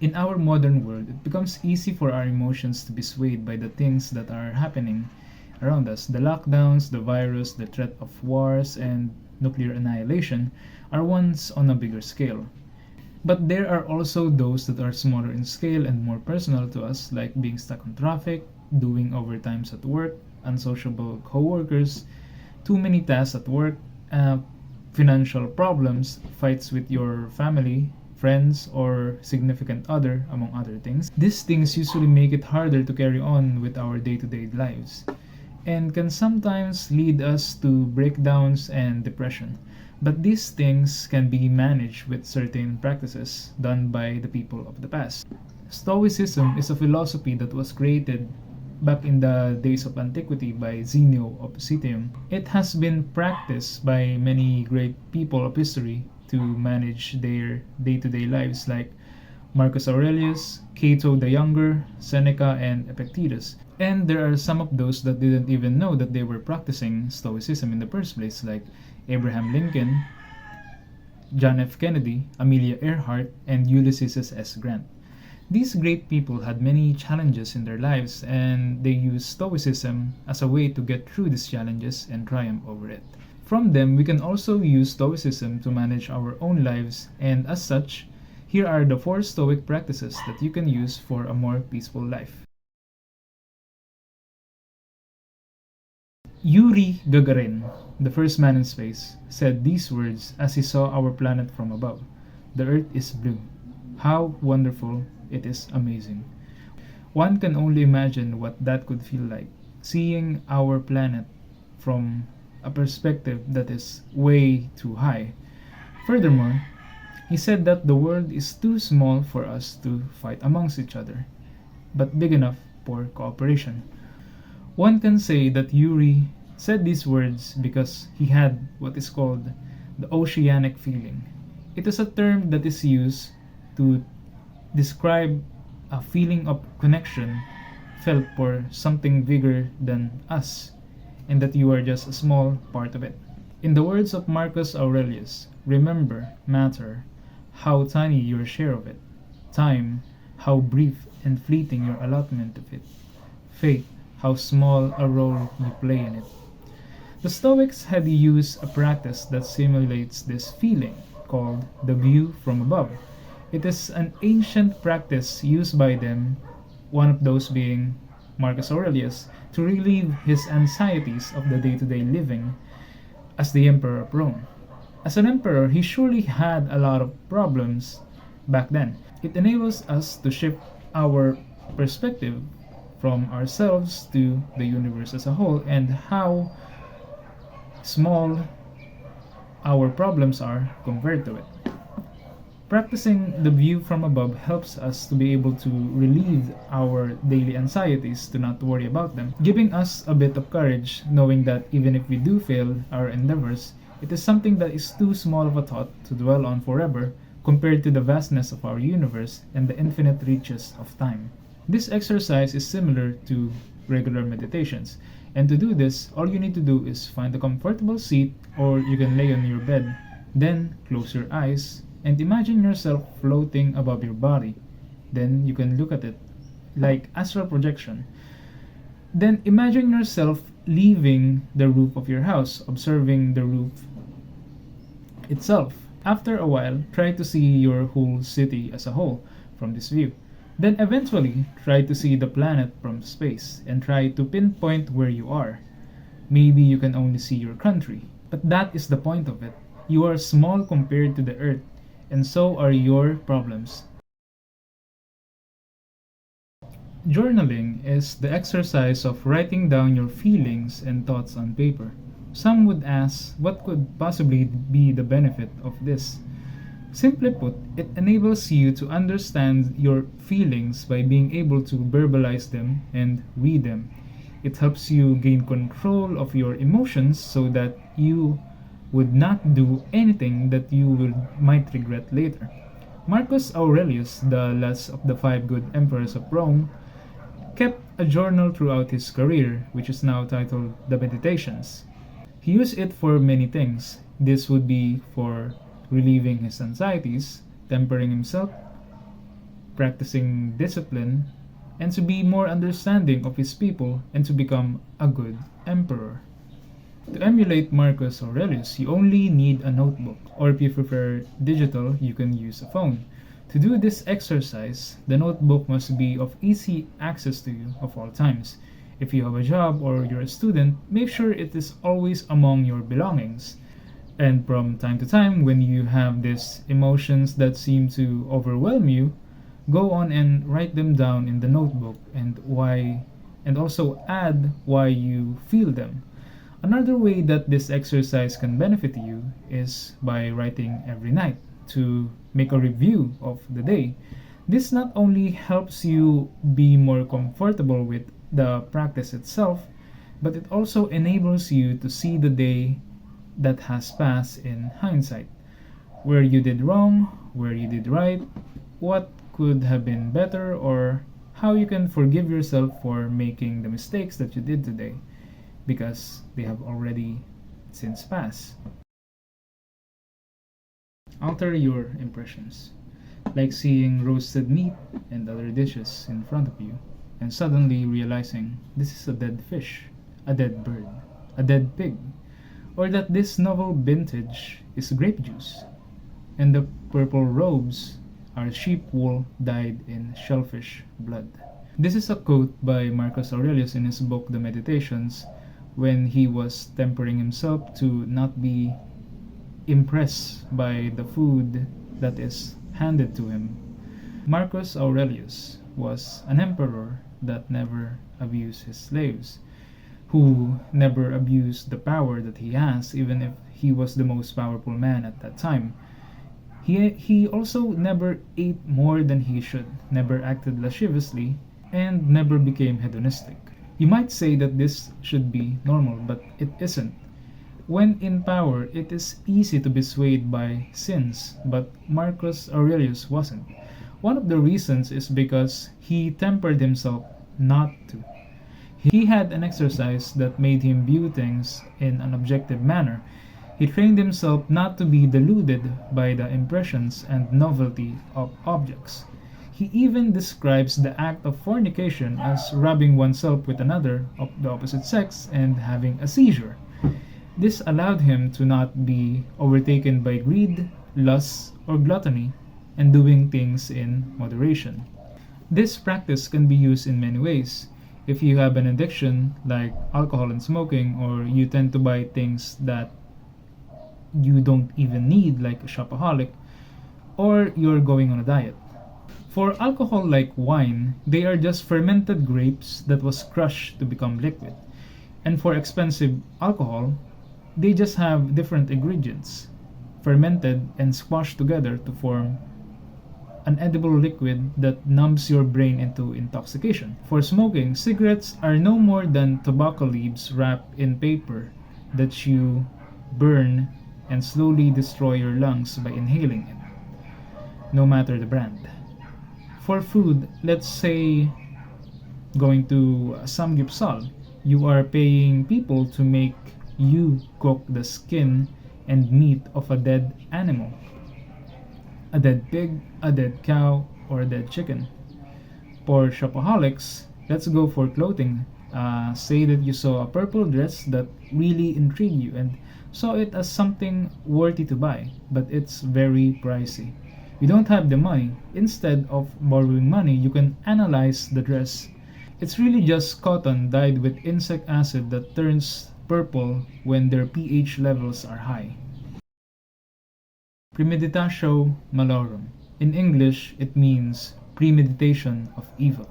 In our modern world, it becomes easy for our emotions to be swayed by the things that are happening around us. The lockdowns, the virus, the threat of wars, and nuclear annihilation are ones on a bigger scale. But there are also those that are smaller in scale and more personal to us, like being stuck on traffic, doing overtimes at work, unsociable coworkers, too many tasks at work, financial problems, fights with your family, friends, or significant other, among other things. These things usually make it harder to carry on with our day to day lives and can sometimes lead us to breakdowns and depression. But these things can be managed with certain practices done by the people of the past. Stoicism is a philosophy that was created back in the days of antiquity by Zeno of Citium. It has been practiced by many great people of history to manage their day-to-day lives, like Marcus Aurelius, Cato the Younger, Seneca, and Epictetus. And there are some of those that didn't even know that they were practicing Stoicism in the first place, like Abraham Lincoln, John F. Kennedy, Amelia Earhart, and Ulysses S. Grant. These great people had many challenges in their lives, and they used Stoicism as a way to get through these challenges and triumph over it. From them, we can also use Stoicism to manage our own lives, and as such, here are the 4 Stoic practices that you can use for a more peaceful life. Yuri Gagarin, the first man in space, said these words as he saw our planet from above. "The Earth is blue. How wonderful, it is amazing." One can only imagine what that could feel like, seeing our planet from a perspective that is way too high. Furthermore, he said that the world is too small for us to fight amongst each other, but big enough for cooperation. One can say that Yuri said these words because he had what is called the oceanic feeling. It is a term that is used to describe a feeling of connection felt for something bigger than us, and that you are just a small part of it. In the words of Marcus Aurelius, remember matter, how tiny your share of it; time, how brief and fleeting your allotment of it; fate, how small a role you play in it. The Stoics had used a practice that simulates this feeling, called the view from above. It is an ancient practice used by them, one of those being Marcus Aurelius, to relieve his anxieties of the day-to-day living as the Emperor of Rome. As an emperor, he surely had a lot of problems back then. It enables us to shift our perspective from ourselves to the universe as a whole and how small our problems are compared to it. Practicing the view from above helps us to be able to relieve our daily anxieties, to not worry about them, giving us a bit of courage knowing that even if we do fail our endeavors, it is something that is too small of a thought to dwell on forever compared to the vastness of our universe and the infinite reaches of time. This exercise is similar to regular meditations, and to do this, all you need to do is find a comfortable seat, or you can lay on your bed, then close your eyes and imagine yourself floating above your body. Then you can look at it like astral projection. Then imagine yourself leaving the roof of your house, observing the roof itself. After a while, try to see your whole city as a whole from this view. Then eventually, try to see the planet from space and try to pinpoint where you are. Maybe you can only see your country, but that is the point of it. You are small compared to the Earth, and so are your problems. Journaling is the exercise of writing down your feelings and thoughts on paper. Some would ask, what could possibly be the benefit of this? Simply put, it enables you to understand your feelings by being able to verbalize them and read them. It helps you gain control of your emotions so that you would not do anything that might regret later. Marcus Aurelius, the last of the 5 good emperors of Rome, kept a journal throughout his career, which is now titled The Meditations. He used it for many things. This would be for relieving his anxieties, tempering himself, practicing discipline, and to be more understanding of his people and to become a good emperor. To emulate Marcus Aurelius, you only need a notebook, or if you prefer digital, you can use a phone. To do this exercise, the notebook must be of easy access to you of all times. If you have a job or you're a student, make sure it is always among your belongings. And from time to time, when you have these emotions that seem to overwhelm you, go on and write them down in the notebook and why, and also add why you feel them. Another way that this exercise can benefit you is by writing every night to make a review of the day. This not only helps you be more comfortable with the practice itself, but it also enables you to see the day that has passed in hindsight. Where you did wrong, where you did right, what could have been better, or how you can forgive yourself for making the mistakes that you did today because they have already since passed. Alter your impressions, like seeing roasted meat and other dishes in front of you, and suddenly realizing this is a dead fish, a dead bird, a dead pig, or that this novel vintage is grape juice, and the purple robes are sheep wool dyed in shellfish blood. This is a quote by Marcus Aurelius in his book The Meditations, when he was tempering himself to not be impressed by the food that is handed to him. Marcus Aurelius was an emperor that never abused his slaves, who never abused the power that he has, even if he was the most powerful man at that time. He also never ate more than he should, never acted lasciviously, and never became hedonistic. You might say that this should be normal, but it isn't. When in power, it is easy to be swayed by sins, but Marcus Aurelius wasn't. One of the reasons is because he tempered himself not to. He had an exercise that made him view things in an objective manner. He trained himself not to be deluded by the impressions and novelty of objects. He even describes the act of fornication as rubbing oneself with another of the opposite sex and having a seizure. This allowed him to not be overtaken by greed, lust, or gluttony, and doing things in moderation. This practice can be used in many ways. If you have an addiction like alcohol and smoking, or you tend to buy things that you don't even need, like a shopaholic, or you're going on a diet. For alcohol like wine, they are just fermented grapes that was crushed to become liquid. And for expensive alcohol, they just have different ingredients, fermented and squashed together to form an edible liquid that numbs your brain into intoxication. For smoking, cigarettes are no more than tobacco leaves wrapped in paper that you burn and slowly destroy your lungs by inhaling it, no matter the brand. For food, let's say going to Samgyeopsal, you are paying people to make you cook the skin and meat of a dead animal, a dead pig, a dead cow, or a dead chicken. For shopaholics, let's go for clothing. Say that you saw a purple dress that really intrigued you and saw it as something worthy to buy, but it's very pricey. You don't have the money. Instead of borrowing money, you can analyze the dress. It's really just cotton dyed with insect acid that turns purple when their pH levels are high. Premeditatio malorum. In English, it means premeditation of evil.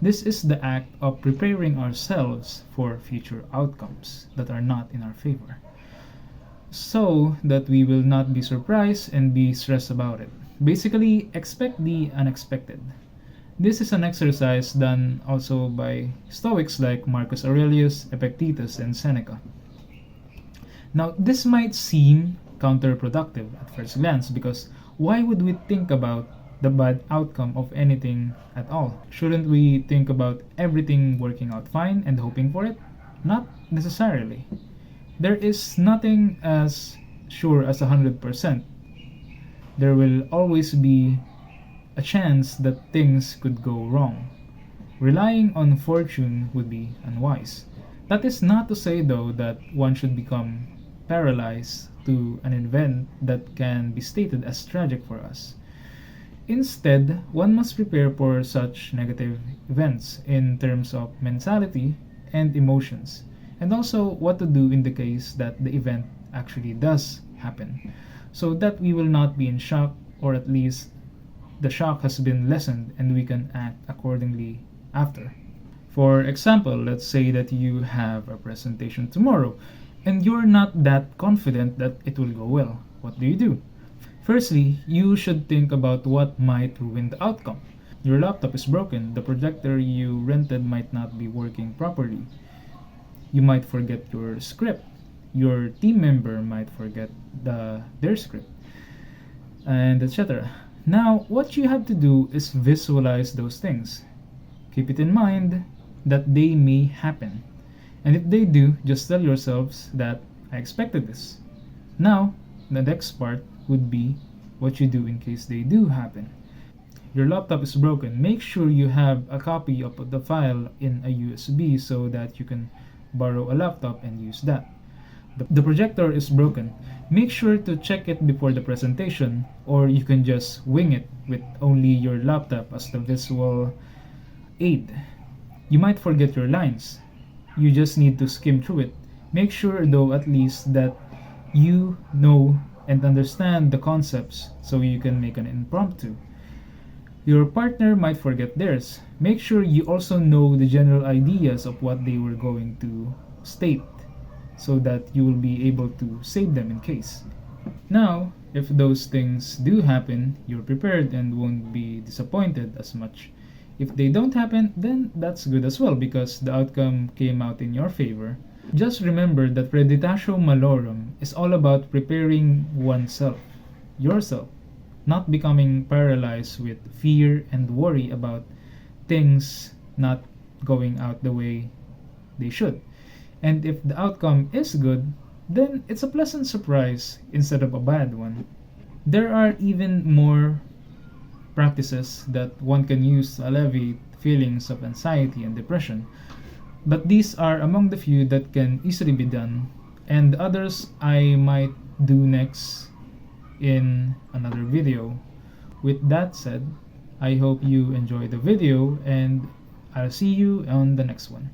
This is the act of preparing ourselves for future outcomes that are not in our favor, so that we will not be surprised and be stressed about it. Basically, expect the unexpected. This is an exercise done also by Stoics like Marcus Aurelius, Epictetus, and Seneca. Now, this might seem counterproductive at first glance because why would we think about the bad outcome of anything at all? Shouldn't we think about everything working out fine and hoping for it? Not necessarily. There is nothing as sure as 100%. There will always be a chance that things could go wrong. Relying on fortune would be unwise. That is not to say, though, that one should become paralyzed to an event that can be stated as tragic for us. Instead, one must prepare for such negative events in terms of mentality and emotions, and also what to do in the case that the event actually does happen, so that we will not be in shock, or at least the shock has been lessened and we can act accordingly after. For example, let's say that you have a presentation tomorrow and you're not that confident that it will go well. What do? Firstly, you should think about what might ruin the outcome. Your laptop is broken, the projector you rented might not be working properly. You might forget your script. Your team member might forget their script, and etc. Now, what you have to do is visualize those things. Keep it in mind that they may happen. And if they do, just tell yourselves that I expected this. Now, the next part would be what you do in case they do happen. Your laptop is broken. Make sure you have a copy of the file in a USB so that you can borrow a laptop and use that. The projector is broken. Make sure to check it before the presentation, or you can just wing it with only your laptop as the visual aid. You might forget your lines. You just need to skim through it. Make sure, though, at least that you know and understand the concepts so you can make an impromptu. Your partner might forget theirs. Make sure you also know the general ideas of what they were going to state so that you will be able to save them in case. Now, if those things do happen, you're prepared and won't be disappointed as much. If they don't happen, then that's good as well because the outcome came out in your favor. Just remember that Preditatio Malorum is all about preparing oneself, yourself, not becoming paralyzed with fear and worry about things not going out the way they should. And if the outcome is good, then it's a pleasant surprise instead of a bad one. There are even more practices that one can use to alleviate feelings of anxiety and depression, but these are among the few that can easily be done, and others I might do next in another video. With that said, I hope you enjoy the video and I'll see you on the next one.